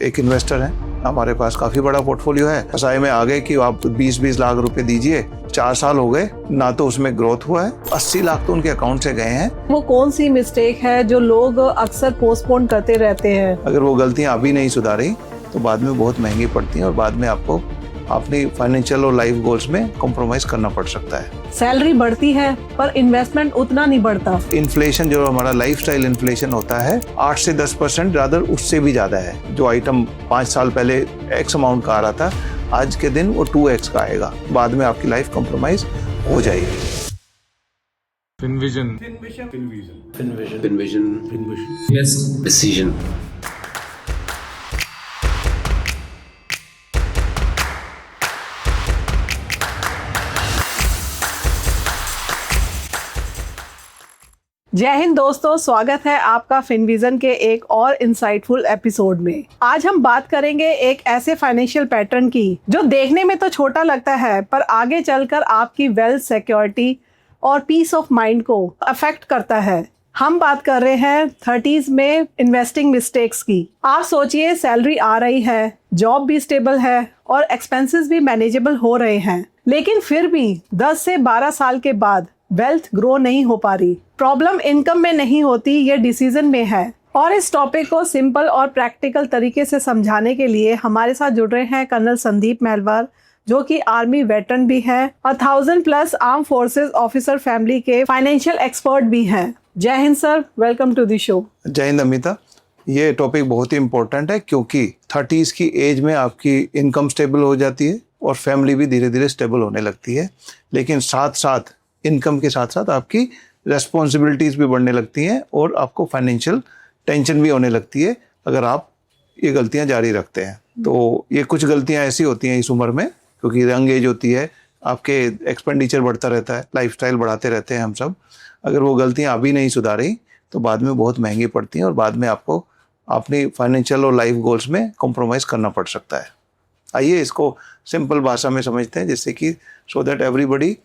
एक इन्वेस्टर हैं, हमारे पास काफ़ी बड़ा पोर्टफोलियो है। फसाई में आ गए कि आप 20-20 लाख रुपए दीजिए, 4 साल हो गए ना तो उसमें ग्रोथ हुआ है, 80 लाख तो उनके अकाउंट से गए हैं। वो कौन सी मिस्टेक है जो लोग अक्सर पोस्टपोन करते रहते हैं? अगर वो गलतियां अभी नहीं सुधारी तो बाद में बहुत महंगी पड़ती हैं और बाद में आपको अपनी फाइनेंशियल और लाइफ गोल्स में कॉम्प्रोमाइज करना पड़ सकता है। सैलरी बढ़ती है पर इन्वेस्टमेंट उतना नहीं बढ़ता। इन्फ्लेशन जो हमारा लाइफस्टाइल इन्फ्लेशन होता है 8 से 10%, रादर उससे भी ज्यादा है। जो आइटम 5 साल पहले एक्स अमाउंट का आ रहा था, आज के दिन वो 2x का आएगा। बाद में आपकी लाइफ कॉम्प्रोमाइज हो जाएगी। FinVision. Best decision. जय हिंद दोस्तों, स्वागत है आपका फिनविजन के एक और इंसाइटफुल एपिसोड में। आज हम बात करेंगे एक ऐसे फाइनेंशियल पैटर्न की जो देखने में तो छोटा लगता है पर आगे चलकर आपकी वेल्थ, सिक्योरिटी और पीस ऑफ माइंड को अफेक्ट करता है। हम बात कर रहे हैं 30s में इन्वेस्टिंग मिस्टेक्स की। आप सोचिए, सैलरी आ रही है, जॉब भी स्टेबल है और एक्सपेंसेस भी मैनेजेबल हो रहे हैं, लेकिन फिर भी 10 से 12 साल के बाद वेल्थ ग्रो नहीं हो पा रही। प्रॉब्लम इनकम में नहीं होती, ये डिसीजन में है। और इस टॉपिक को सिंपल और प्रैक्टिकल तरीके से समझाने के लिए हमारे साथ जुड़ रहे हैं कर्नल संदीप महलवार, जो कि आर्मी वेटरन भी है और 1000+ आर्म फोर्सेस ऑफिसर फैमिली के फाइनेंशियल एक्सपर्ट भी हैं। Jai Hind sir, welcome to the show. Jai Hind Amita. ये टॉपिक बहुत ही इम्पोर्टेंट है क्योंकि 30s की एज में आपकी इनकम स्टेबल हो जाती है और फैमिली भी धीरे धीरे स्टेबल होने लगती है, लेकिन साथ साथ इनकम के साथ साथ आपकी रेस्पॉन्सिबिलिटीज़ भी बढ़ने लगती हैं और आपको फाइनेंशियल टेंशन भी होने लगती है अगर आप ये गलतियां जारी रखते हैं। तो ये कुछ गलतियां ऐसी होती हैं इस उम्र में, क्योंकि यंग एज होती है, आपके एक्सपेंडिचर बढ़ता रहता है, लाइफस्टाइल बढ़ाते रहते हैं हम सब। अगर वो गलतियां अभी नहीं सुधारी तो बाद में बहुत महंगी पड़ती हैं और बाद में आपको अपनी फाइनेंशियल और लाइफ गोल्स में कॉम्प्रोमाइज़ करना पड़ सकता है। आइए इसको सिंपल भाषा में समझते हैं, जिससे कि so that everybody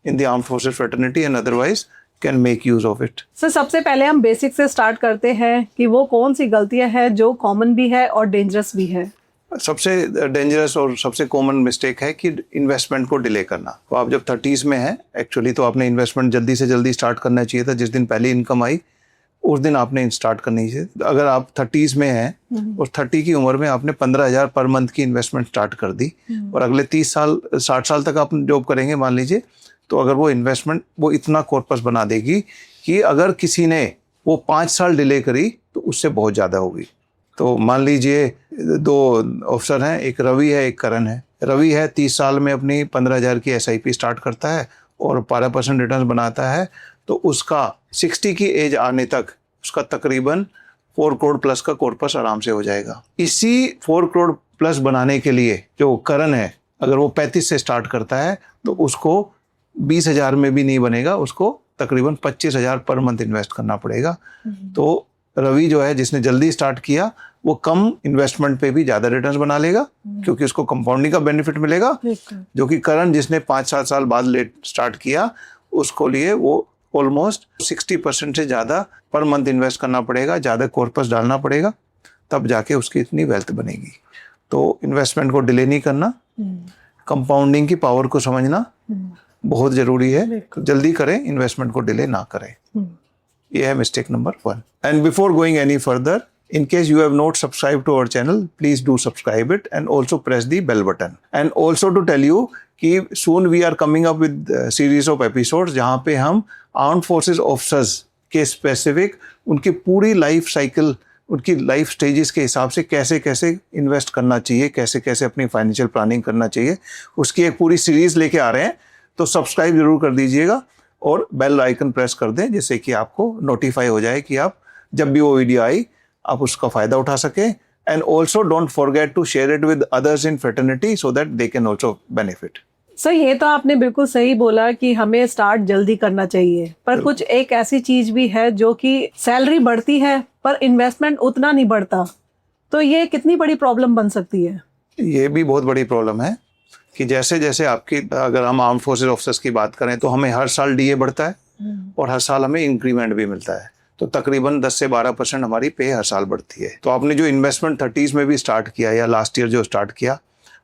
in the armed forces fraternity and otherwise can make use of it. Sir, सबसे पहले हम बेसिक से स्टार्ट करते हैं कि वो कौन सी गलतियां हैं जो कॉमन भी है और डेंजरस भी है। सबसे डेंजरस और सबसे कॉमन मिस्टेक है कि इन्वेस्टमेंट को डिले करना। तो आप जब 30s में हैं एक्चुअली, तो आपने इन्वेस्टमेंट जल्दी से जल्दी स्टार्ट करना चाहिए था। जिस दिन पहली इनकम आई उस दिन आपने स्टार्ट करनी चाहिए। अगर आप 30s में हैं और 30 की उम्र में आपने 15,000 पर मंथ की इन्वेस्टमेंट स्टार्ट कर दी और अगले 30 साल 60 साल तक आप जॉब करेंगे मान लीजिए, तो अगर वो इन्वेस्टमेंट वो इतना कॉर्पस बना देगी कि अगर किसी ने वो 5 साल डिले करी तो उससे बहुत ज़्यादा होगी। तो मान लीजिए 2 ऑफिसर हैं, एक रवि है एक करण है। रवि है 30 साल में अपनी 15,000 की SIP स्टार्ट करता है और 12% रिटर्न बनाता है, तो उसका 60 की एज आने तक उसका तकरीबन 4 करोड़ प्लस का कॉर्पस आराम से हो जाएगा। इसी 4 करोड़ प्लस बनाने के लिए जो करण है, अगर वो 35 से स्टार्ट करता है तो उसको 20,000 में भी नहीं बनेगा, उसको तकरीबन 25,000 पर मंथ इन्वेस्ट करना पड़ेगा। तो रवि जो है, जिसने जल्दी स्टार्ट किया, वो कम इन्वेस्टमेंट पे भी ज़्यादा रिटर्न्स बना लेगा क्योंकि उसको कंपाउंडिंग का बेनिफिट मिलेगा, जो कि करण जिसने 5-7 साल बाद लेट स्टार्ट किया उसको लिए वो ऑलमोस्ट 60% से ज़्यादा पर मंथ इन्वेस्ट करना पड़ेगा, ज़्यादा कॉर्पस डालना पड़ेगा, तब जाके उसकी इतनी वेल्थ बनेगी। तो इन्वेस्टमेंट को डिले नहीं करना, कंपाउंडिंग की पावर को समझना बहुत जरूरी है। जल्दी करें, इन्वेस्टमेंट को डिले ना करें। ये है mistake number 1। And before going any further, in case you have not subscribed to our channel, please do subscribe it and also press the bell button. And also to tell you कि soon we are coming up with a series of episodes जहाँ पे हम armed forces officers के specific उनकी पूरी life cycle, उनकी life stages के हिसाब से कैसे कैसे इन्वेस्ट करना चाहिए, कैसे कैसे अपनी फाइनेंशियल प्लानिंग करना चाहिए, उसकी एक पूरी सीरीज लेके आ रहे हैं। तो सब्सक्राइब जरूर कर दीजिएगा और बेल आइकन प्रेस कर दें, जिससे कि आपको नोटिफाई हो जाए कि आप जब भी वो वीडियो आई आप उसका फ़ायदा उठा सकें। And also don't forget to share it with others in fraternity so that they can also benefit. Sir, ये तो आपने बिल्कुल सही बोला कि हमें स्टार्ट जल्दी करना चाहिए, पर कुछ एक ऐसी चीज भी है जो कि सैलरी बढ़ती है पर इन्वेस्टमेंट उतना नहीं बढ़ता, तो ये कितनी बड़ी प्रॉब्लम बन सकती है? ये भी बहुत बड़ी प्रॉब्लम है कि जैसे जैसे आपकी, अगर हम आर्म फोर्सेस ऑफिसर्स की बात करें तो हमें हर साल DA बढ़ता है और हर साल हमें इंक्रीमेंट भी मिलता है। तो तकरीबन 10 से 12% हमारी पे हर साल बढ़ती है। तो आपने जो इन्वेस्टमेंट 30s में भी स्टार्ट किया या लास्ट ईयर जो स्टार्ट किया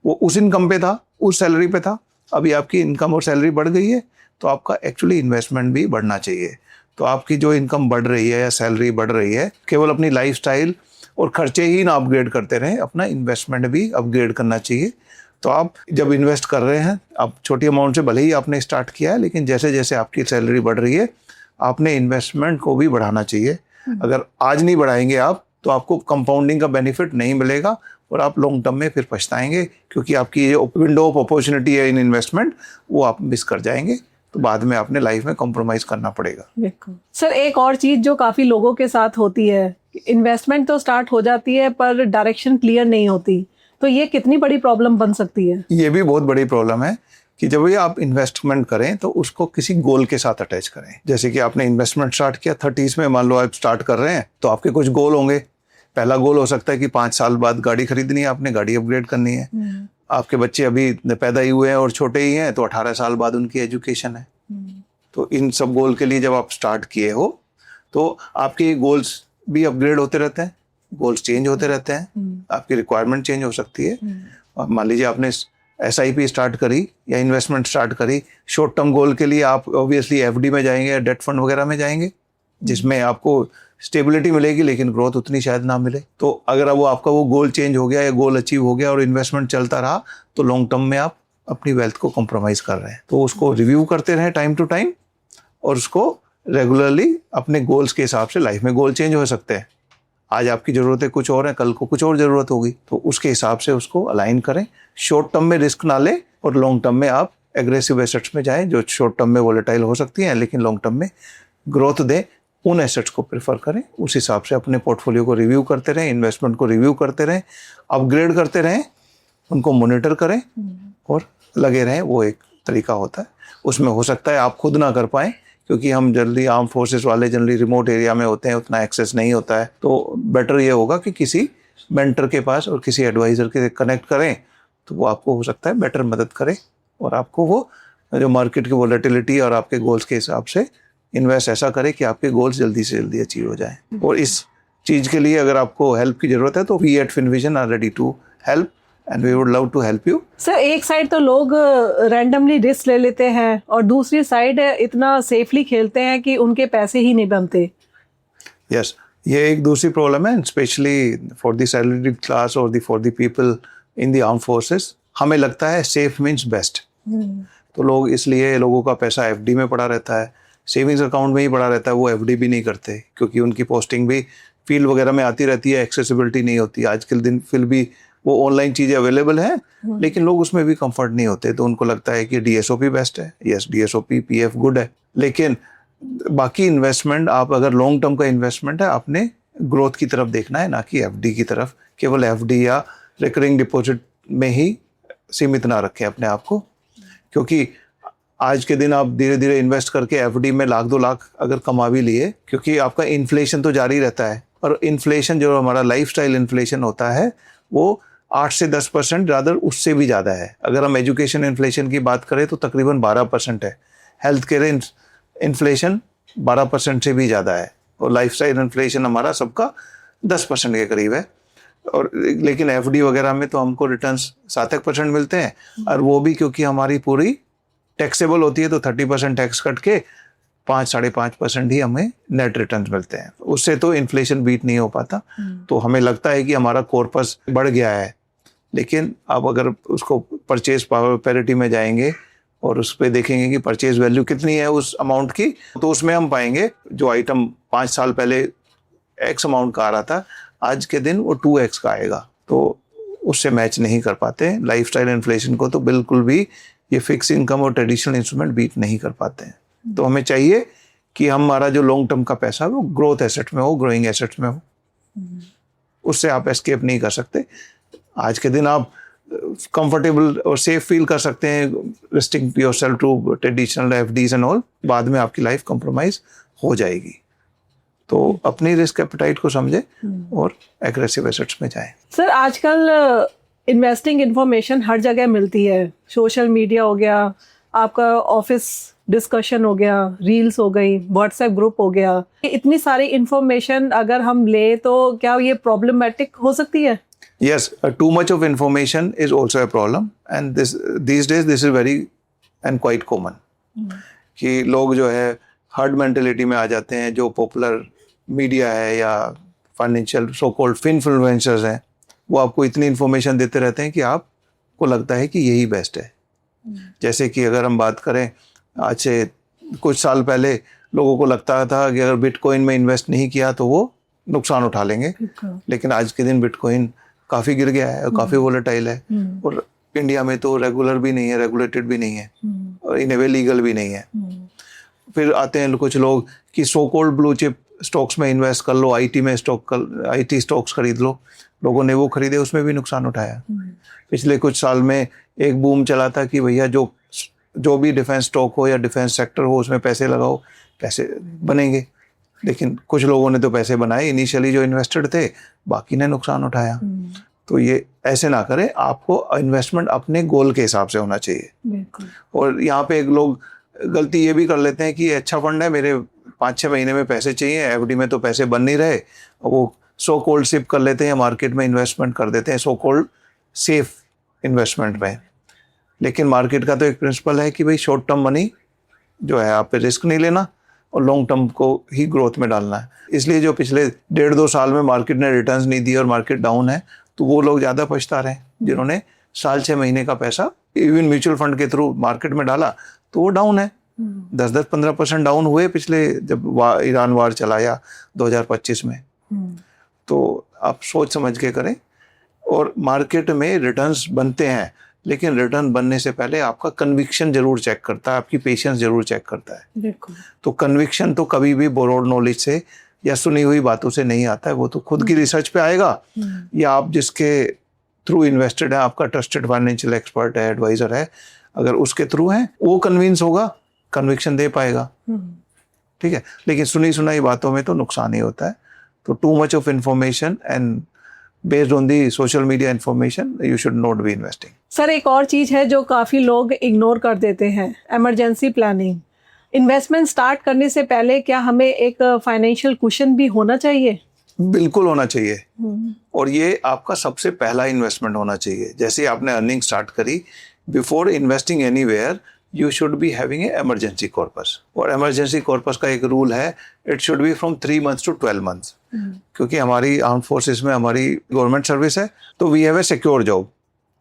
वो उस इनकम पे था, उस सैलरी पे था, अभी आपकी इनकम और सैलरी बढ़ गई है तो आपका एक्चुअली इन्वेस्टमेंट भी बढ़ना चाहिए। तो आपकी जो इनकम बढ़ रही है या सैलरी बढ़ रही है, केवल अपनी लाइफस्टाइल और खर्चे ही ना अपग्रेड करते रहें, अपना इन्वेस्टमेंट भी अपग्रेड करना चाहिए। तो आप जब इन्वेस्ट कर रहे हैं, आप छोटी अमाउंट से भले ही आपने स्टार्ट किया है, लेकिन जैसे जैसे आपकी सैलरी बढ़ रही है आपने इन्वेस्टमेंट को भी बढ़ाना चाहिए। अगर आज नहीं बढ़ाएंगे आप तो आपको कंपाउंडिंग का बेनिफिट नहीं मिलेगा और आप लॉन्ग टर्म में फिर पछताएंगे, क्योंकि आपकी ये विंडो ऑफ अपॉर्चुनिटी है इन इन्वेस्टमेंट वो आप मिस कर जाएंगे, तो बाद में आपने लाइफ में कॉम्प्रोमाइज करना पड़ेगा। सर एक और चीज जो काफी लोगों के साथ होती है, इन्वेस्टमेंट तो स्टार्ट हो जाती है पर डायरेक्शन क्लियर नहीं होती, तो ये कितनी बड़ी प्रॉब्लम बन सकती है? ये भी बहुत बड़ी प्रॉब्लम है कि जब ये आप इन्वेस्टमेंट करें तो उसको किसी गोल के साथ अटैच करें। जैसे कि आपने इन्वेस्टमेंट स्टार्ट किया 30s में, मान लो आप स्टार्ट कर रहे हैं तो आपके कुछ गोल होंगे। पहला गोल हो सकता है कि 5 साल बाद गाड़ी खरीदनी है, आपने गाड़ी अपग्रेड करनी है। आपके बच्चे अभी पैदा ही हुए हैं और छोटे ही हैं तो 18 साल बाद उनकी एजुकेशन है। तो इन सब गोल के लिए जब आप स्टार्ट किए हो तो आपके गोल्स भी अपग्रेड होते रहते हैं, गोल्स चेंज होते रहते हैं, आपकी रिक्वायरमेंट चेंज हो सकती है। और मान लीजिए आपने SIP स्टार्ट करी या इन्वेस्टमेंट स्टार्ट करी, शॉर्ट टर्म गोल के लिए आप ऑब्वियसली FD में जाएंगे या डेट फंड वगैरह में जाएंगे, जिसमें आपको स्टेबिलिटी मिलेगी लेकिन ग्रोथ उतनी शायद ना मिले। तो अगर वो आपका वो गोल चेंज हो गया या गोल अचीव हो गया और इन्वेस्टमेंट चलता रहा तो लॉन्ग टर्म में आप अपनी वेल्थ को कॉम्प्रोमाइज कर रहे हैं। तो उसको रिव्यू करते रहें टाइम टू टाइम और उसको रेगुलरली अपने गोल्स के हिसाब से, लाइफ में गोल चेंज हो सकते हैं, आज आपकी ज़रूरतें कुछ और हैं, कल को कुछ और ज़रूरत होगी, तो उसके हिसाब से उसको अलाइन करें। शॉर्ट टर्म में रिस्क ना लें और लॉन्ग टर्म में आप एग्रेसिव एसेट्स में जाएं जो शॉर्ट टर्म में वोलेटाइल हो सकती हैं लेकिन लॉन्ग टर्म में ग्रोथ दें, उन एसेट्स को प्रेफर करें। उस हिसाब से अपने पोर्टफोलियो को रिव्यू करते रहें, इन्वेस्टमेंट को रिव्यू करते रहें, अपग्रेड करते रहें, उनको मॉनिटर करें और लगे रहें। वो एक तरीका होता है। उसमें हो सकता है आप खुद ना कर पाएँ क्योंकि हम जल्दी आर्म फोर्सेस वाले जनरली रिमोट एरिया में होते हैं, उतना एक्सेस नहीं होता है, तो बेटर ये होगा कि किसी मेंटर के पास और किसी एडवाइज़र के कनेक्ट करें तो वो आपको हो सकता है बेटर मदद करे और आपको वो जो मार्केट की वोलेटिलिटी और आपके गोल्स के हिसाब से इन्वेस्ट ऐसा करे कि आपके गोल्स जल्दी से जल्दी अचीव हो जाएं। और इस चीज़ के लिए अगर आपको हेल्प की ज़रूरत है तो we at Finvision are ready to help and we would love to help you. Sir एक साइड तो लोग रैंडमली रिस्क ले लेते हैं और दूसरी साइड इतना सेफली खेलते हैं कि उनके पैसे ही नहीं बनते। यस, ये एक दूसरी प्रॉब्लम है, specially for the salaried class और for the people in the armed forces. हमें लगता है सेफ मीन्स बेस्ट, तो लोग इसलिए लोगों का पैसा FD में पड़ा रहता है, सेविंग्स अकाउंट में ही पड़ा रहता है, वो FD भी नहीं करते क्योंकि उनकी पोस्टिंग भी फील्ड वगैरह में आती रहती है, एक्सेसिबिलिटी नहीं होती। आज के दिन फिर भी वो ऑनलाइन चीज़ें अवेलेबल हैं लेकिन लोग उसमें भी कंफर्ट नहीं होते, तो उनको लगता है कि DSOP बेस्ट है। यस, DSOP PF गुड है, लेकिन बाकी इन्वेस्टमेंट आप अगर लॉन्ग टर्म का इन्वेस्टमेंट है आपने ग्रोथ की तरफ देखना है, ना कि FD की तरफ। केवल FD या रिकरिंग डिपॉजिट में ही सीमित ना रखें अपने आप को, क्योंकि आज के दिन आप धीरे धीरे इन्वेस्ट करके FD में लाख 2 लाख अगर कमा भी लिए, क्योंकि आपका इन्फ्लेशन तो जारी रहता है और इन्फ्लेशन जो हमारा लाइफस्टाइल इन्फ्लेशन होता है वो 8 से 10% ज़्यादा, उससे भी ज़्यादा है। अगर हम एजुकेशन इन्फ्लेशन की बात करें तो तकरीबन 12% है, हेल्थ केयर इन्फ्लेशन 12% से भी ज़्यादा है और लाइफस्टाइल इन्फ्लेशन हमारा सबका 10% के करीब है। और लेकिन FD वगैरह में तो हमको रिटर्न्स 7% मिलते हैं और वो भी क्योंकि हमारी पूरी टैक्सेबल होती है, तो 30% टैक्स कट के 5-5.5% ही हमें नेट रिटर्न्स मिलते हैं। उससे तो इन्फ्लेशन बीट नहीं हो पाता। तो हमें लगता है कि हमारा कॉर्पस बढ़ गया है, लेकिन आप अगर उसको परचेज पावर पैरिटी में जाएंगे और उस पर देखेंगे कि परचेज वैल्यू कितनी है उस अमाउंट की, तो उसमें हम पाएंगे जो आइटम 5 साल पहले X अमाउंट का आ रहा था, आज के दिन वो 2X का आएगा, तो उससे मैच नहीं कर पाते। लाइफस्टाइल इन्फ्लेशन को तो बिल्कुल भी ये फिक्स इनकम और ट्रेडिशनल इंस्ट्रूमेंट बीट नहीं कर पाते हैं। तो हमें चाहिए कि हमारा जो लॉन्ग टर्म का पैसा है वो ग्रोथ एसेट में हो, ग्रोइंग एसेट्स में हो, उससे आप एस्केप नहीं कर सकते। आज के दिन आप कंफर्टेबल और सेफ फील कर सकते हैं restrict yourself to traditional FDs and all, बाद में आपकी लाइफ कंप्रोमाइज हो जाएगी। तो अपनी रिस्क एपेटाइट को समझे और एग्रेसिव एसेट्स में जाएं। सर आजकल इन्वेस्टिंग इन्फॉर्मेशन हर जगह मिलती है, सोशल मीडिया हो गया, आपका ऑफिस डिस्कशन हो गया, रील्स हो गई, व्हाट्सएप ग्रुप हो गया, इतनी सारी इंफॉर्मेशन अगर हम ले तो क्या ये प्रॉब्लमेटिक हो सकती है? Yes, too much of information is also a problem, and these days this is very and quite common. कि लोग जो है हर्ड मेंटेलिटी में आ जाते हैं, जो पॉपुलर मीडिया है या फाइनेंशियल सो कॉल्ड इन्फ्लुएंसर्स हैं, वो आपको इतनी इन्फॉर्मेशन देते रहते हैं कि आपको लगता है कि यही बेस्ट है। जैसे कि अगर हम बात करें, आज से कुछ साल पहले लोगों को लगता था कि अगर बिटकॉइन में इन्वेस्ट नहीं किया तो वो नुकसान उठा लेंगे, लेकिन आज के दिन बिटकॉइन काफ़ी गिर गया है और काफ़ी वोलेटाइल है, और इंडिया में तो रेगुलर भी नहीं है, रेगुलेटेड भी नहीं है, और इन ए वे लीगल भी नहीं है। फिर आते हैं कुछ लोग कि so called blue chip stocks में इन्वेस्ट कर लो, आईटी स्टॉक्स खरीद लो। लोगों ने वो खरीदे, उसमें भी नुकसान उठाया। पिछले कुछ साल में एक बूम चला था कि भैया जो भी डिफेंस स्टॉक हो या डिफेंस सेक्टर हो उसमें पैसे लगाओ, पैसे बनेंगे। लेकिन कुछ लोगों ने तो पैसे बनाए इनिशियली जो इन्वेस्टेड थे, बाकी ने नुकसान उठाया। तो ये ऐसे ना करें, आपको इन्वेस्टमेंट अपने गोल के हिसाब से होना चाहिए। और यहाँ पे एक लोग गलती ये भी कर लेते हैं कि अच्छा फंड है, मेरे 5-6 महीने में पैसे चाहिए, एफडी में तो पैसे बन नहीं रहे, और वो सो कोल्ड सिप कर लेते हैं, मार्केट में इन्वेस्टमेंट कर देते हैं, सो कोल्ड सेफ इन्वेस्टमेंट में। लेकिन मार्केट का तो एक प्रिंसिपल है कि भाई शॉर्ट टर्म मनी जो है आप पे रिस्क नहीं लेना और लॉन्ग टर्म को ही ग्रोथ में डालना है। इसलिए जो पिछले 1.5-2 साल में मार्केट ने रिटर्न्स नहीं दिए और मार्केट डाउन है, तो वो लोग ज़्यादा पछता रहे हैं जिन्होंने साल 6 महीने का पैसा इवन म्यूचुअल फंड के थ्रू मार्केट में डाला, तो वो डाउन है। 10-15% डाउन हुए पिछले, जब ईरान वार चला या 2025 में। तो आप सोच समझ के करें। और मार्केट में रिटर्न्स बनते हैं, लेकिन रिटर्न बनने से पहले आपका कन्विक्शन जरूर चेक करता है, आपकी पेशेंस जरूर चेक करता है। तो कन्विक्शन तो कभी भी बोरोड नॉलेज से या सुनी हुई बातों से नहीं आता है, वो तो खुद की रिसर्च पे आएगा, या आप जिसके थ्रू इन्वेस्टेड है, आपका ट्रस्टेड फाइनेंशियल एक्सपर्ट है, एडवाइजर है, अगर उसके थ्रू है, वो कन्विंस होगा, कन्विक्शन दे पाएगा। ठीक है, लेकिन सुनी सुनाई बातों में तो नुकसान ही होता है। तो too much of information and based on the social media information, you should not be investing. Sir, एक और चीज है जो काफी लोग इग्नोर कर देते हैं, इमरजेंसी प्लानिंग। इन्वेस्टमेंट स्टार्ट करने से पहले क्या हमें एक फाइनेंशियल कुशन भी होना चाहिए? बिल्कुल होना चाहिए, और ये आपका सबसे पहला इन्वेस्टमेंट होना चाहिए। जैसे आपने अर्निंग स्टार्ट करी, before investing anywhere you should be having a emergency corpus. और इमरजेंसी कॉर्पस का एक रूल है, it should be from 3 months to 12 months। क्योंकि हमारी आर्म फोर्सेस में हमारी गवर्नमेंट सर्विस है, तो we have a secure job.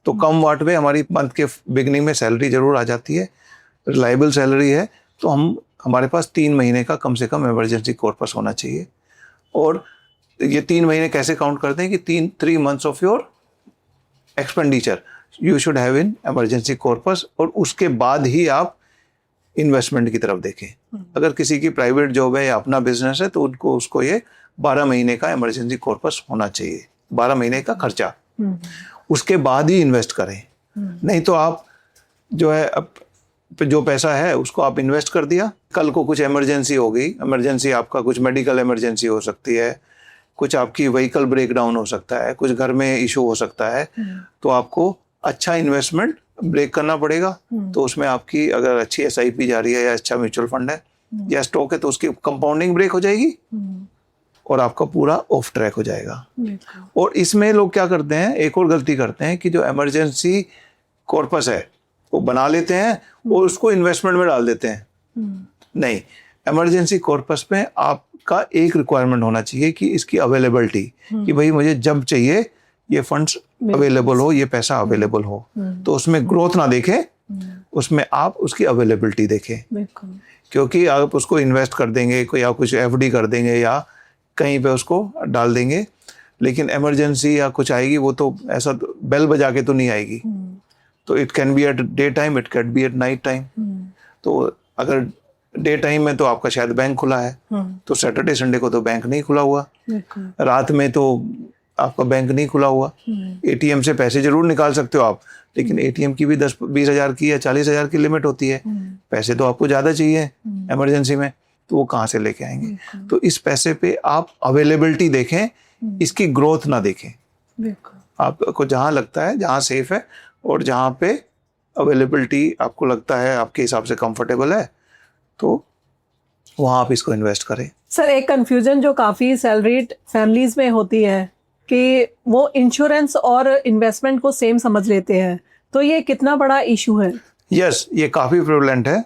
तो कम वाट में हमारी मंथ के बिगनिंग में सैलरी जरूर आ जाती है, रिलायबल सैलरी है, तो हमारे पास 3 महीने का कम से कम इमरजेंसी कॉर्पस होना चाहिए। और ये 3 महीने कैसे काउंट करते हैं कि 3 months of your expenditure you should have in emergency corpus, और उसके बाद ही आप इन्वेस्टमेंट की तरफ देखें। अगर किसी की प्राइवेट जॉब है या अपना बिजनेस है, तो उसको ये 12 महीने का इमरजेंसी कॉर्पस होना चाहिए, 12 महीने का खर्चा, उसके बाद ही इन्वेस्ट करें। नहीं तो आप जो है अब जो पैसा है उसको आप इन्वेस्ट कर दिया, कल को कुछ इमरजेंसी हो गई, इमरजेंसी आपका कुछ मेडिकल इमरजेंसी हो सकती है, कुछ आपकी व्हीकल ब्रेकडाउन हो सकता है, कुछ घर में इशू हो सकता है, तो आपको अच्छा इन्वेस्टमेंट ब्रेक करना पड़ेगा। तो उसमें आपकी अगर अच्छी SIP जा रही है या अच्छा म्यूचुअल फंड है या स्टॉक है, तो उसकी कंपाउंडिंग ब्रेक हो जाएगी और आपका पूरा ऑफ ट्रैक हो जाएगा। और इसमें लोग क्या करते हैं, एक और गलती करते हैं कि जो इमरजेंसी कॉर्पस है वो बना लेते हैं और उसको इन्वेस्टमेंट में डाल देते हैं। नहीं, इमरजेंसी कॉर्पस में आपका एक रिक्वायरमेंट होना चाहिए कि इसकी अवेलेबिलिटी, कि भाई मुझे जब चाहिए ये फंड्स अवेलेबल हो, ये पैसा अवेलेबल हो। तो उसमें ग्रोथ ना देखें, उसमें आप उसकी अवेलेबिलिटी देखें। क्योंकि आप उसको इन्वेस्ट कर देंगे या कुछ FD कर देंगे या कहीं पे उसको डाल देंगे, लेकिन इमरजेंसी या कुछ आएगी, वो तो ऐसा बेल बजा के तो नहीं आएगी। तो it can be at day time, it can be at night time. तो अगर डे टाइम में तो आपका शायद बैंक खुला है, तो सैटरडे संडे को तो बैंक नहीं खुला हुआ, रात में तो आपका बैंक नहीं खुला हुआ। ATM से पैसे जरूर निकाल सकते हो आप, लेकिन ATM की भी 10-20 हज़ार की या 40 हज़ार की लिमिट होती है। पैसे तो आपको ज़्यादा चाहिए इमरजेंसी में, तो वो कहाँ से लेके आएंगे? तो इस पैसे पे आप अवेलेबिलिटी देखें, इसकी ग्रोथ ना देखें। आपको जहाँ लगता है, जहाँ सेफ है और जहाँ पे अवेलेबिलिटी आपको लगता है आपके हिसाब से कंफर्टेबल है तो वहाँ आप इसको इन्वेस्ट करें। सर एक कंफ्यूजन जो काफ़ी सैलरीड फैमिलीज में होती है कि वो इंश्योरेंस और इन्वेस्टमेंट को सेम समझ लेते हैं, तो ये कितना बड़ा इशू है? यस, ये काफ़ी प्रेवलेंट है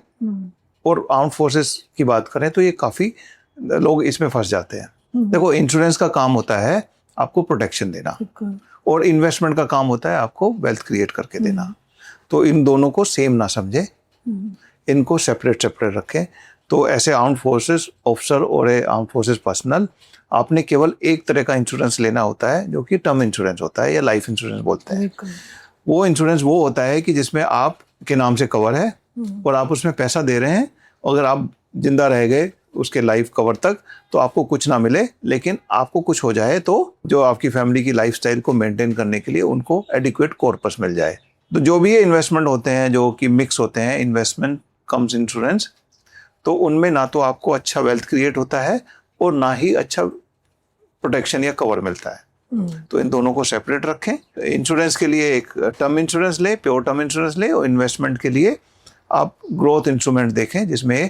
और आर्म्ड फोर्सेस की बात करें तो ये काफ़ी लोग इसमें फंस जाते हैं। देखो, इंश्योरेंस का काम होता है आपको प्रोटेक्शन देना और इन्वेस्टमेंट का काम होता है आपको वेल्थ क्रिएट करके देना। तो इन दोनों को सेम ना समझे, इनको सेपरेट सेपरेट रखें। तो ऐसे आर्म्ड फोर्सेस ऑफिसर और आर्म्ड फोर्सेस पर्सनल, आपने केवल एक तरह का इंश्योरेंस लेना होता है जो कि टर्म इंश्योरेंस होता है या लाइफ इंश्योरेंस बोलते हैं। वो इंश्योरेंस वो होता है कि जिसमें आप के नाम से कवर है और आप उसमें पैसा दे रहे हैं। अगर आप जिंदा रह गए उसके लाइफ कवर तक तो आपको कुछ ना मिले, लेकिन आपको कुछ हो जाए तो जो आपकी फैमिली की लाइफस्टाइल को मेंटेन करने के लिए उनको एडिक्वेट कॉर्पस मिल जाए। तो जो भी ये इन्वेस्टमेंट होते हैं जो कि मिक्स होते हैं, इन्वेस्टमेंट कम्स इंश्योरेंस, तो उनमें ना तो आपको अच्छा वेल्थ क्रिएट होता है और ना ही अच्छा प्रोटेक्शन या कवर मिलता है। तो इन दोनों को सेपरेट रखें। इंश्योरेंस के लिए एक टर्म इंश्योरेंस ले, प्योर टर्म इंश्योरेंस ले, और इन्वेस्टमेंट के लिए आप ग्रोथ इंस्ट्रूमेंट देखें जिसमें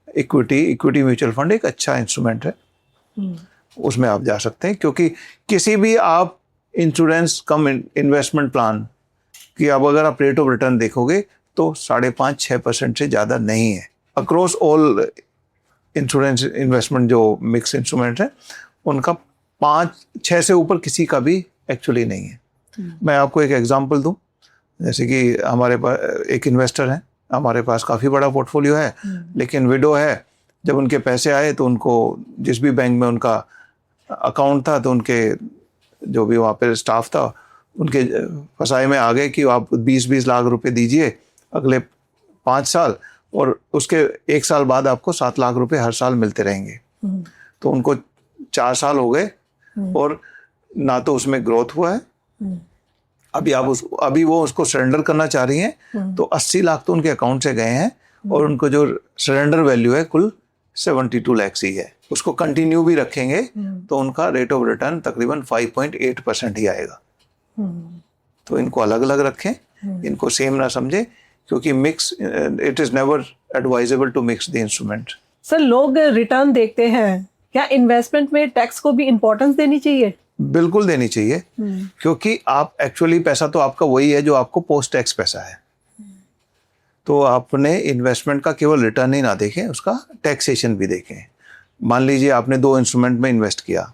इक्विटी म्यूचुअल फंड एक अच्छा इंस्ट्रूमेंट है, उसमें आप जा सकते हैं। क्योंकि किसी भी आप इंश्योरेंस कम इन्वेस्टमेंट प्लान की अब अगर आप रेट ऑफ रिटर्न देखोगे तो 5.5-6% से ज़्यादा नहीं है अक्रॉस ऑल इंश्योरेंस इन्वेस्टमेंट। जो मिक्स इंस्ट्रूमेंट है उनका 5-6 से ऊपर किसी का भी एक्चुअली नहीं है। मैं आपको एक एग्जांपल दूं, जैसे कि हमारे पास एक इन्वेस्टर है, हमारे पास काफ़ी बड़ा पोर्टफोलियो है, लेकिन विडो है। जब उनके पैसे आए तो उनको जिस भी बैंक में उनका अकाउंट था तो उनके जो भी वहाँ पे स्टाफ था उनके फसाई में आ गए कि आप 20-20 लाख रुपए दीजिए अगले 5 साल और उसके 1 साल बाद आपको 7 लाख रुपए हर साल मिलते रहेंगे। तो उनको 4 साल हो गए और ना तो उसमें ग्रोथ हुआ है। अभी वो उसको सरेंडर करना चाह रही हैं तो 80 लाख तो उनके अकाउंट से गए हैं और उनको जो सरेंडर वैल्यू है कुल 72 लाख ही है। उसको कंटिन्यू भी रखेंगे तो उनका रेट ऑफ रिटर्न तकरीबन 5.8% ही आएगा। तो इनको अलग अलग रखें, इनको सेम ना समझे, क्योंकि mix it is never advisable to mix the instrument. Sir लोग रिटर्न देखते हैं, क्या इन्वेस्टमेंट में टैक्स को भी इम्पोर्टेंस देनी चाहिए? बिल्कुल देनी चाहिए, क्योंकि आप एक्चुअली पैसा तो आपका वही है जो आपको पोस्ट टैक्स पैसा है। तो आपने इन्वेस्टमेंट का केवल रिटर्न ही ना देखें, उसका टैक्सेशन भी देखें। मान लीजिए आपने 2 इंस्ट्रूमेंट में इन्वेस्ट किया,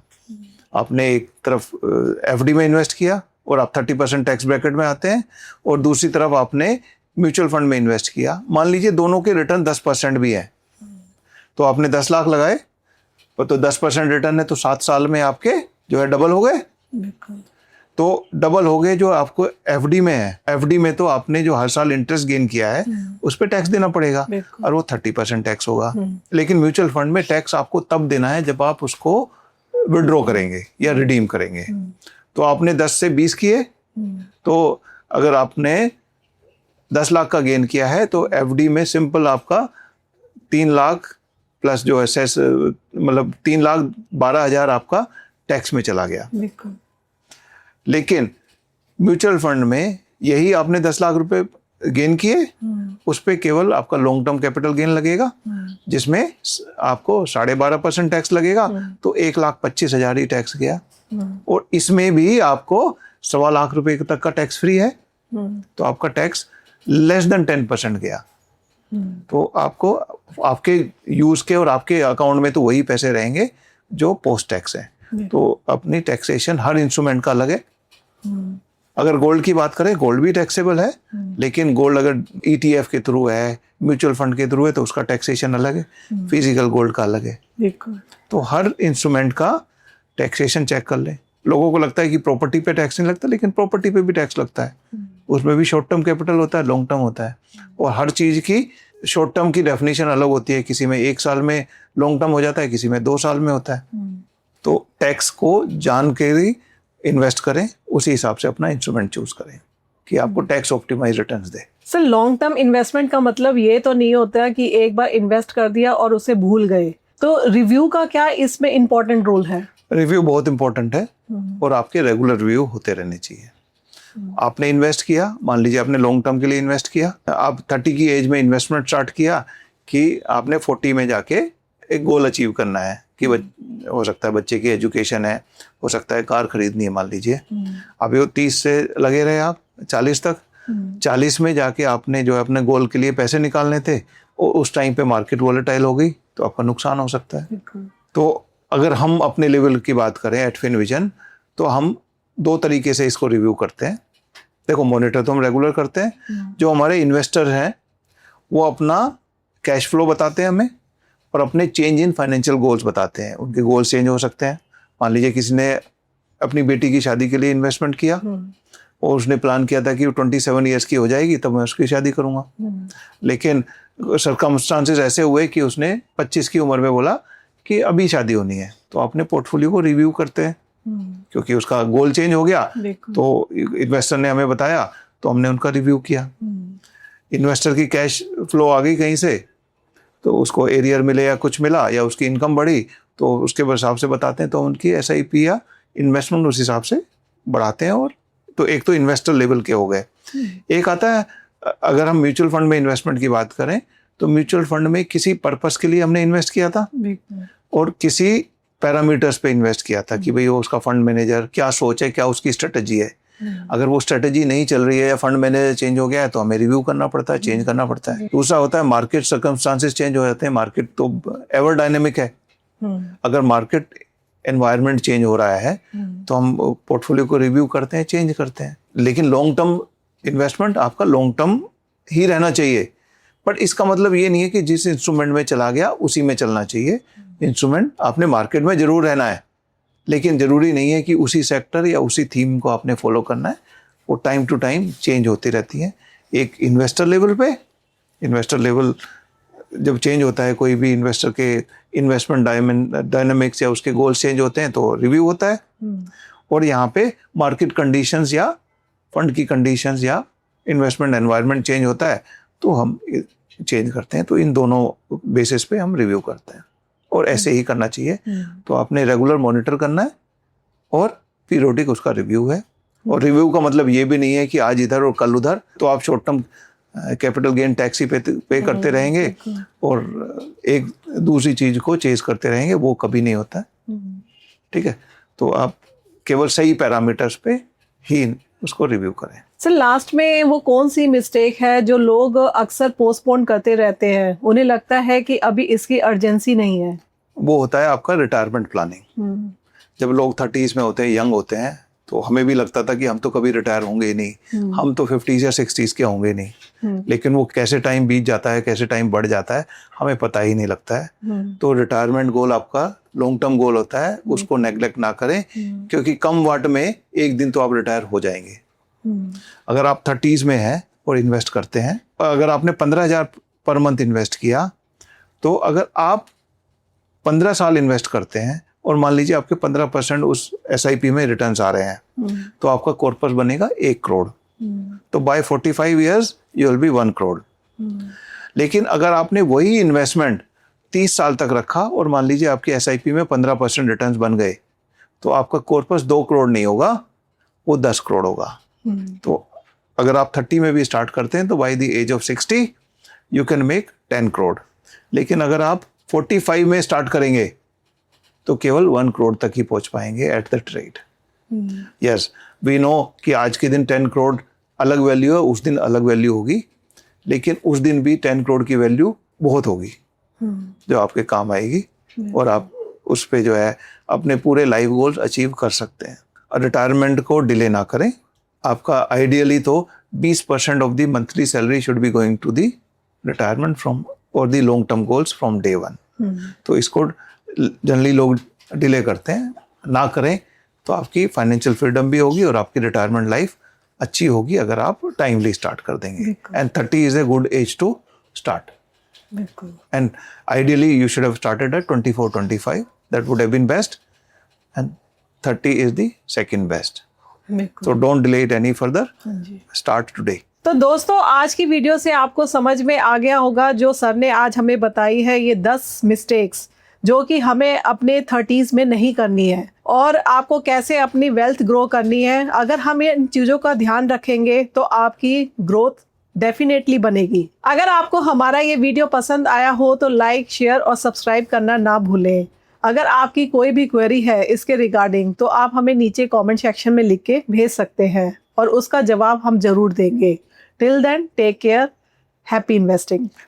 आपने एक तरफ एफडी में इन्वेस्ट किया और आप 30% टैक्स ब्रैकेट में आते हैं, और दूसरी तरफ आपने म्यूचुअल फंड में इन्वेस्ट किया। मान लीजिए दोनों के रिटर्न 10% भी है, तो आपने 10 लाख लगाए तो 10% रिटर्न है, तो 7 साल में आपके जो है डबल हो गए। तो डबल हो गए जो आपको एफडी में है। एफडी में तो आपने जो हर साल इंटरेस्ट गेन किया है उस पर टैक्स देना पड़ेगा और वो 30% टैक्स होगा। लेकिन म्यूचुअल फंड में टैक्स आपको तब देना है जब आप उसको विड्रॉ करेंगे या रिडीम करेंगे। तो आपने 10 से 20 किए, तो अगर आपने 10 लाख का गेन किया है तो एफडी में सिंपल आपका 3 लाख प्लस जो है सेस, मतलब 3,12,000 आपका टैक्स में चला गया। लेकिन म्यूचुअल फंड में यही आपने 10 लाख रुपए गेन किए, उस पे केवल आपका लॉन्ग टर्म कैपिटल गेन लगेगा जिसमें आपको 12.5% टैक्स लगेगा, तो 1,25,000 ही टैक्स गया। और इसमें भी आपको 1.25 लाख रुपए तक का टैक्स फ्री है, तो आपका टैक्स लेस देन 10% गया। तो आपको आपके यूज के और आपके अकाउंट में तो वही पैसे रहेंगे जो पोस्ट टैक्स है। तो अपनी टैक्सेशन हर इंस्ट्रूमेंट का अलग है। अगर गोल्ड की बात करें, गोल्ड भी टैक्सेबल है, लेकिन गोल्ड अगर ETF के थ्रू है, म्यूचुअल फंड के थ्रू है, तो उसका टैक्सेशन अलग है, फिजिकल गोल्ड का अलग है। तो हर इंस्ट्रूमेंट का टैक्सेशन चेक कर लें। लोगों को लगता है कि प्रॉपर्टी पे टैक्स नहीं लगता, लेकिन प्रॉपर्टी पे भी टैक्स लगता है। उसमें भी शॉर्ट टर्म कैपिटल होता है, लॉन्ग टर्म होता है, और हर चीज की शॉर्ट टर्म की डेफिनेशन अलग होती है। किसी में 1 साल में लॉन्ग टर्म हो जाता है, किसी में 2 साल में होता है। तो टैक्स को जान के ही इन्वेस्ट करें, उसी हिसाब से अपना इंस्ट्रूमेंट चूज करें कि आपको टैक्स ऑप्टिमाइज रिटर्न्स दे। सर लॉन्ग टर्म इन्वेस्टमेंट का मतलब ये तो नहीं होता कि एक बार इन्वेस्ट कर दिया और उसे भूल गए, तो रिव्यू का क्या इसमें इम्पोर्टेंट रोल है? रिव्यू बहुत इंपॉर्टेंट है और आपके रेगुलर रिव्यू होते रहने चाहिए। आपने इन्वेस्ट किया, मान लीजिए आपने लॉन्ग टर्म के लिए इन्वेस्ट किया, आप 30 की एज में इन्वेस्टमेंट स्टार्ट किया कि आपने 40 में जाके एक गोल अचीव करना है कि हो सकता है बच्चे की एजुकेशन है, हो सकता है कार खरीदनी है मान लीजिए। अभी वो 30 से लगे रहे आप 40 तक, 40 में जाके आपने जो है अपने गोल के लिए पैसे निकालने थे और उस टाइम पे मार्केट वॉलेटाइल हो गई तो आपका नुकसान हो सकता है। तो अगर हम अपने लेवल की बात करें एट फिनविजन, तो हम 2 तरीके से इसको रिव्यू करते हैं। देखो, मॉनिटर तो हम रेगुलर करते हैं, जो हमारे इन्वेस्टर हैं वो अपना कैश फ्लो बताते हैं हमें और अपने चेंज इन फाइनेंशियल गोल्स बताते हैं। उनके गोल्स चेंज हो सकते हैं। मान लीजिए किसी ने अपनी बेटी की शादी के लिए इन्वेस्टमेंट किया और उसने प्लान किया था कि वो 27 ईयर्स की हो जाएगी तब मैं उसकी शादी करूंगा, लेकिन सर्कमस्टांसेस ऐसे हुए कि उसने 25 की उम्र में बोला कि अभी शादी होनी है, तो अपने पोर्टफोलियो को रिव्यू करते हैं क्योंकि उसका गोल चेंज हो गया। तो इन्वेस्टर ने हमें बताया तो हमने उनका रिव्यू किया। इन्वेस्टर की कैश फ्लो आ गई कहीं से, तो उसको एरियर मिले या कुछ मिला या उसकी इनकम बढ़ी तो उसके हिसाब से बताते हैं, तो उनकी SIP या इन्वेस्टमेंट उस हिसाब से बढ़ाते हैं। और तो एक तो इन्वेस्टर लेवल के हो गए। एक आता है, अगर हम म्यूचुअल फंड में इन्वेस्टमेंट की बात करें तो म्यूचुअल फंड में किसी पर्पस के लिए हमने इन्वेस्ट किया था और किसी पैरामीटर्स पे इन्वेस्ट किया था कि भाई वो उसका फंड मैनेजर क्या सोच है, क्या उसकी स्ट्रेटजी है। अगर वो स्ट्रेटजी नहीं चल रही है या फंड मैनेजर चेंज हो गया है तो हमें रिव्यू करना पड़ता है, चेंज करना पड़ता है। दूसरा होता है मार्केट सर्कमस्टांसेस चेंज हो जाते हैं। मार्केट तो एवर डायनेमिक है। अगर मार्केट एनवायरनमेंट चेंज हो रहा है तो हम पोर्टफोलियो को रिव्यू करते हैं, चेंज करते हैं। लेकिन लॉन्ग टर्म इन्वेस्टमेंट आपका लॉन्ग टर्म ही रहना चाहिए। बट इसका मतलब ये नहीं है कि जिस इंस्ट्रूमेंट में चला गया उसी में चलना चाहिए। इंस्ट्रूमेंट आपने मार्केट में जरूर रहना है, लेकिन जरूरी नहीं है कि उसी सेक्टर या उसी थीम को आपने फॉलो करना है। वो टाइम टू टाइम चेंज होती रहती है। एक इन्वेस्टर लेवल पे, इन्वेस्टर लेवल जब चेंज होता है, कोई भी इन्वेस्टर के इन्वेस्टमेंट डायनामिक्स या उसके गोल्स चेंज होते हैं तो रिव्यू होता है। और यहाँ पे मार्केट कंडीशंस या फंड की कंडीशंस या इन्वेस्टमेंट एनवायरनमेंट चेंज होता है तो हम चेंज करते हैं। तो इन दोनों बेसिस पे हम रिव्यू करते हैं और ऐसे ही करना चाहिए। तो आपने रेगुलर मॉनिटर करना है और पीरियोडिक उसका रिव्यू है। और रिव्यू का मतलब ये भी नहीं है कि आज इधर और कल उधर, तो आप short term capital gain tax ही पे करते रहेंगे और एक दूसरी चीज को चेज करते रहेंगे, वो कभी नहीं होता है। ठीक है, तो आप केवल सही पैरामीटर्स पे ही उसको रिव्यू करें। सर, लास्ट में वो कौन सी मिस्टेक है जो लोग अक्सर पोस्टपोन करते रहते हैं? उन्हें लगता है कि अभी इसकी अर्जेंसी नहीं है। वो होता है आपका रिटायरमेंट प्लानिंग। जब लोग 30s में होते हैं, यंग होते हैं, तो हमें भी लगता था कि हम तो कभी रिटायर होंगे ही नहीं, हम तो 50s या 60s के होंगे नहीं। लेकिन वो कैसे टाइम बीत जाता है, कैसे टाइम बढ़ जाता है, हमें पता ही नहीं लगता है। तो रिटायरमेंट गोल आपका लॉन्ग टर्म गोल होता है, उसको नेग्लेक्ट ना करें, क्योंकि कम वाट में एक दिन तो आप रिटायर हो जाएंगे। अगर आप 30s में हैं और इन्वेस्ट करते हैं, अगर आपने 15,000 पर मंथ इन्वेस्ट किया, तो अगर आप 15 साल इन्वेस्ट करते हैं और मान लीजिए आपके 15% उस SIP में रिटर्न्स आ रहे हैं, तो आपका कॉर्पस बनेगा 1 करोड़। तो by 45 years you will be 1 crore. लेकिन अगर आपने वही इन्वेस्टमेंट 30 साल तक रखा और मान लीजिए आपकी SIP में 15% रिटर्न्स बन गए, तो आपका कॉर्पस 2 करोड़ नहीं होगा, वो 10 करोड़ होगा। तो अगर आप 30 में भी स्टार्ट करते हैं तो by the age of 60 you can make 10 crore. लेकिन अगर आप 45 में स्टार्ट करेंगे तो केवल 1 करोड़ तक ही पहुंच पाएंगे at the rate. Yes, we know कि आज के दिन 10 करोड़ अलग वैल्यू है, उस दिन अलग वैल्यू होगी, लेकिन उस दिन भी 10 करोड़ की वैल्यू बहुत होगी जो आपके काम आएगी और आप उस पे जो है अपने पूरे लाइफ गोल्स अचीव कर सकते हैं। और रिटायरमेंट को डिले ना करें। आपका आइडियली तो 20% of the monthly salary should be going to the retirement from और the long term goals from day 1। तो इसको जनरली लोग डिले करते हैं, ना करें तो आपकी फाइनेंशियल फ्रीडम भी होगी और आपकी रिटायरमेंट लाइफ अच्छी होगी अगर आप टाइमली स्टार्ट कर देंगे। And 30 is a good age to start. And ideally you should have started at 24-25, that would have been best, and 30 is the second best. So don't delay it any further. Start today. तो दोस्तों, आज की video से आपको समझ में आ गया होगा जो सर ने आज हमें बताई है, ये 10 मिस्टेक्स जो कि हमें अपने 30s में नहीं करनी है, और आपको कैसे अपनी वेल्थ ग्रो करनी है। अगर हम इन चीज़ों का ध्यान रखेंगे तो आपकी ग्रोथ डेफिनेटली बनेगी। अगर आपको हमारा ये वीडियो पसंद आया हो तो लाइक, शेयर और सब्सक्राइब करना ना भूलें। अगर आपकी कोई भी क्वेरी है इसके रिगार्डिंग तो आप हमें नीचे कमेंट सेक्शन में लिख के भेज सकते हैं और उसका जवाब हम जरूर देंगे। Till then, take care, happy investing.